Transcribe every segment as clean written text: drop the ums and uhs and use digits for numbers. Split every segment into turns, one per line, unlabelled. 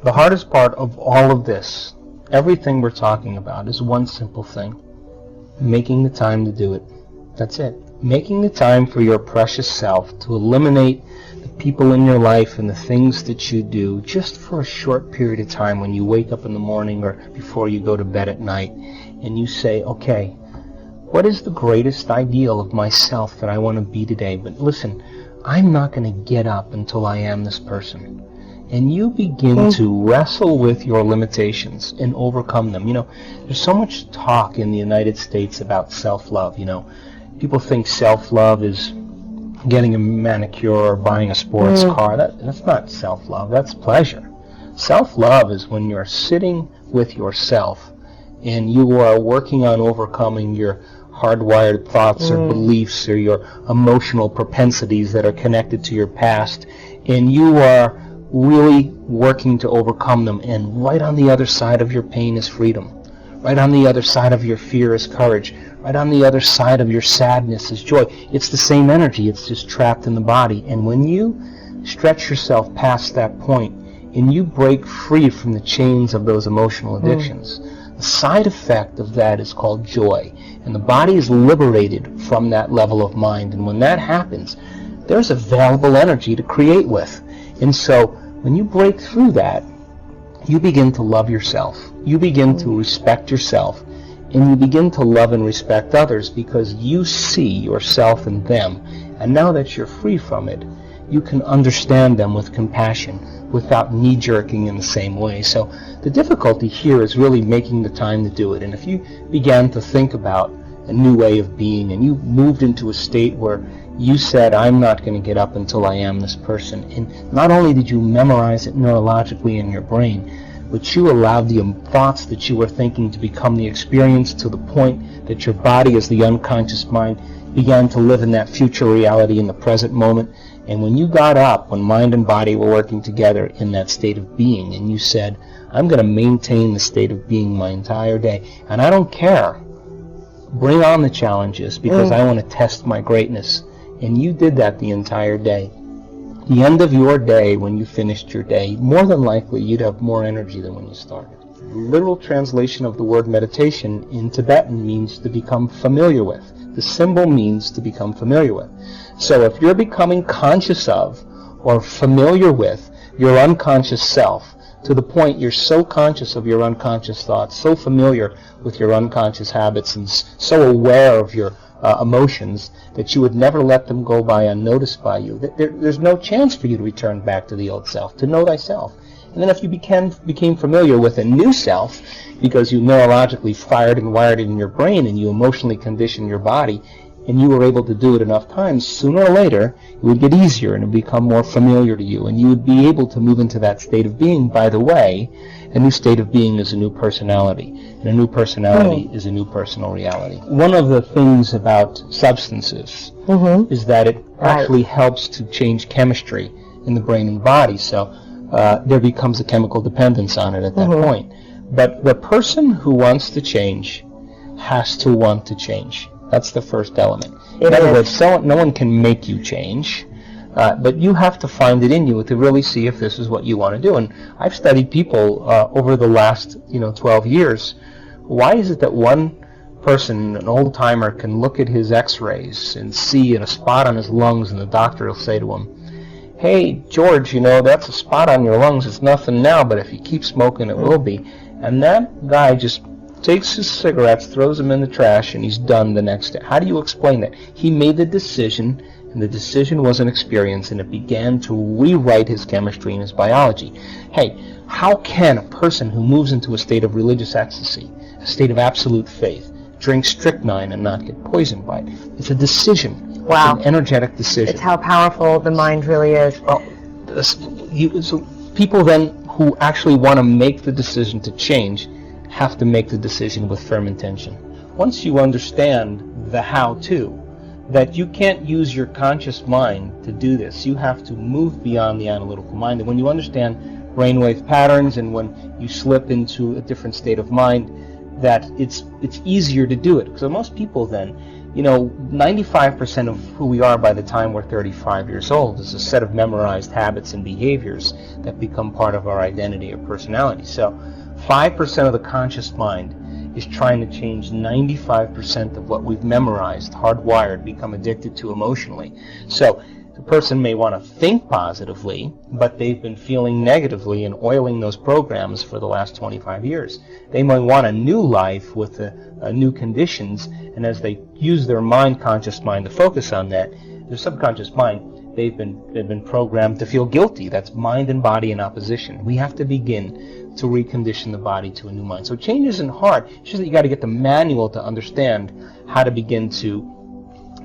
The hardest part of all of this, everything we're talking about, is one simple thing: making the time to do it. That's it. Making the time for your precious self to eliminate the people in your life and the things that you do just for a short period of time when you wake up in the morning or before you go to bed at night, and you say, okay, what is the greatest ideal of myself that I want to be today? But listen, I'm not going to get up until I am this person. And you begin to wrestle with your limitations and overcome them. You know, there's so much talk in the United States about self-love. You know, people think self-love is getting a manicure or buying a sports car. That's not self-love. That's pleasure. Self-love is when you're sitting with yourself and you are working on overcoming your hardwired thoughts or beliefs or your emotional propensities that are connected to your past, and you are really working to overcome them. And right on the other side of your pain is freedom. Right on the other side of your fear is courage. Right on the other side of your sadness is joy. It's the same energy. It's just trapped in the body. And when you stretch yourself past that point and you break free from the chains of those emotional addictions, the side effect of that is called joy. And the body is liberated from that level of mind. And when that happens, there's available energy to create with. And so when you break through that, you begin to love yourself. You begin to respect yourself. And you begin to love and respect others because you see yourself in them. And now that you're free from it, you can understand them with compassion without knee-jerking in the same way. So the difficulty here is really making the time to do it. And if you began to think about a new way of being and you moved into a state where you said, I'm not going to get up until I am this person, and not only did you memorize it neurologically in your brain, but you allowed the thoughts that you were thinking to become the experience to the point that your body, as the unconscious mind, began to live in that future reality in the present moment. And when you got up, when mind and body were working together in that state of being, and you said, I'm going to maintain the state of being my entire day, and I don't care. Bring on the challenges because I want to test my greatness. And you did that the entire day. The end of your day, when you finished your day, more than likely you'd have more energy than when you started. The literal translation of the word meditation in Tibetan means to become familiar with. The symbol means to become familiar with. So if you're becoming conscious of or familiar with your unconscious self, to the point you're so conscious of your unconscious thoughts, so familiar with your unconscious habits, and so aware of your emotions that you would never let them go by unnoticed by you, there's no chance for you to return back to the old self, to know thyself. And then if you became familiar with a new self, because you neurologically fired and wired it in your brain and you emotionally conditioned your body, and you were able to do it enough times, sooner or later it would get easier and it would become more familiar to you, and you would be able to move into that state of being. By the way, a new state of being is a new personality, and a new personality is a new personal reality. One of the things about substances is that it actually helps to change chemistry in the brain and body, so there becomes a chemical dependence on it at that point. But the person who wants to change has to want to change. That's the first element. In other words, no one can make you change, but you have to find it in you to really see if this is what you want to do. And I've studied people over the last 12 years. Why is it that one person, an old-timer, can look at his x-rays and see a spot on his lungs, and the doctor will say to him, hey, George, that's a spot on your lungs. It's nothing now, but if you keep smoking, it will be. And that guy just takes his cigarettes, throws them in the trash, and he's done the next day. How do you explain that? He made the decision, and the decision was an experience, and it began to rewrite his chemistry and his biology. Hey, how can a person who moves into a state of religious ecstasy, a state of absolute faith, drink strychnine and not get poisoned by it? It's a decision.
Wow.
It's an energetic decision.
It's how powerful the mind really is.
Well, so people then who actually want to make the decision to change have to make the decision with firm intention. Once you understand the how-to, that you can't use your conscious mind to do this, you have to move beyond the analytical mind. And when you understand brainwave patterns, and when you slip into a different state of mind, that it's easier to do it. Because most people then, 95% of who we are by the time we're 35 years old is a set of memorized habits and behaviors that become part of our identity or personality. So 5% of the conscious mind is trying to change 95% of what we've memorized, hardwired, become addicted to emotionally. So the person may want to think positively, but they've been feeling negatively and oiling those programs for the last 25 years. They might want a new life with new conditions, and as they use their conscious mind to focus on that, their subconscious mind, they've been programmed to feel guilty. That's mind and body in opposition. We have to begin to recondition the body to a new mind. So change isn't hard. It's just that you got to get the manual to understand how to begin to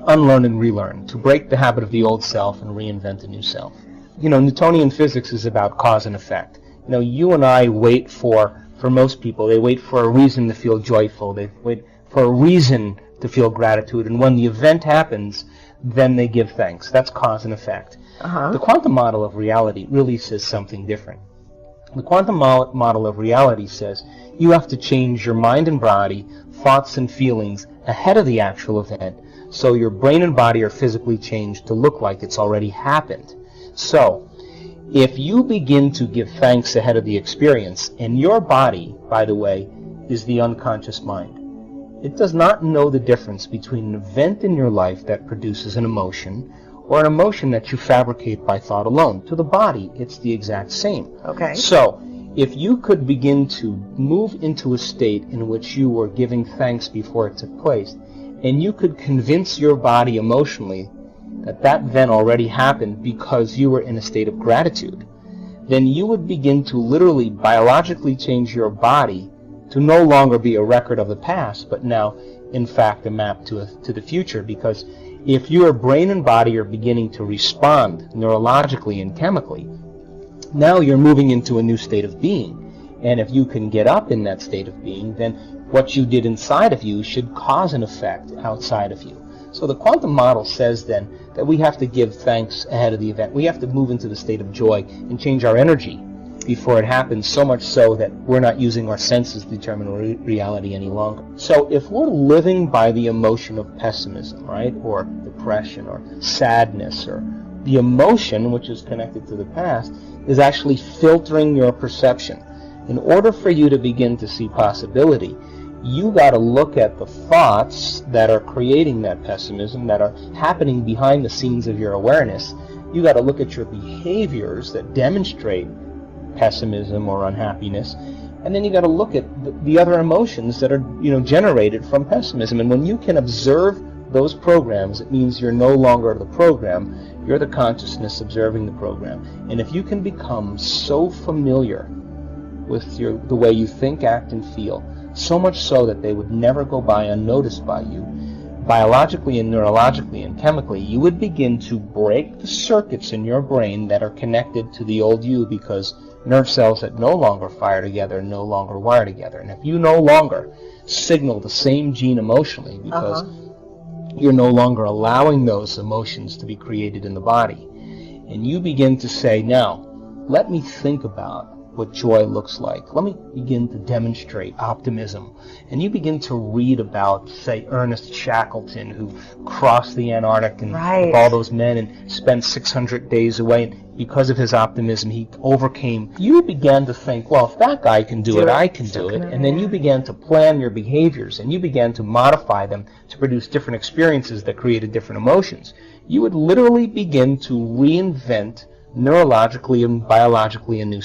unlearn and relearn, to break the habit of the old self and reinvent a new self. Newtonian physics is about cause and effect. You and I wait for most people, they wait for a reason to feel joyful. They wait for a reason to feel gratitude. And when the event happens, then they give thanks. That's cause and effect. The quantum model of reality really says something different. The quantum model of reality says you have to change your mind and body, thoughts and feelings ahead of the actual event, so your brain and body are physically changed to look like it's already happened. So, if you begin to give thanks ahead of the experience, and your body, by the way, is the unconscious mind, it does not know the difference between an event in your life that produces an emotion or an emotion that you fabricate by thought alone. To the body, it's the exact same.
Okay.
So, if you could begin to move into a state in which you were giving thanks before it took place, and you could convince your body emotionally that that event already happened because you were in a state of gratitude, then you would begin to literally biologically change your body to no longer be a record of the past, but now, in fact, a map to the future. Because if your brain and body are beginning to respond neurologically and chemically, now you're moving into a new state of being. And if you can get up in that state of being, then what you did inside of you should cause an effect outside of you. So the quantum model says then that we have to give thanks ahead of the event. We have to move into the state of joy and change our energy before it happens, so much so that we're not using our senses to determine reality any longer. So if we're living by the emotion of pessimism, right, or depression or sadness, or the emotion, which is connected to the past, is actually filtering your perception. In order for you to begin to see possibility, you got to look at the thoughts that are creating that pessimism, that are happening behind the scenes of your awareness. You got to look at your behaviors that demonstrate pessimism or unhappiness, and then you got to look at the other emotions that are generated from pessimism. And when you can observe those programs, it means you're no longer the program, you're the consciousness observing the program. And if you can become so familiar with the way you think, act, and feel, so much so that they would never go by unnoticed by you, biologically and neurologically and chemically, you would begin to break the circuits in your brain that are connected to the old you, because nerve cells that no longer fire together no longer wire together. And if you no longer signal the same gene emotionally, because you're no longer allowing those emotions to be created in the body, and you begin to say, now, let me think about what joy looks like. Let me begin to demonstrate optimism. And you begin to read about, say, Ernest Shackleton, who crossed the Antarctic and with all those men and spent 600 days away. And because of his optimism, he overcame. You began to think, well, if that guy can do it, I can do it. And then you began to plan your behaviors, and you began to modify them to produce different experiences that created different emotions. You would literally begin to reinvent neurologically and biologically a new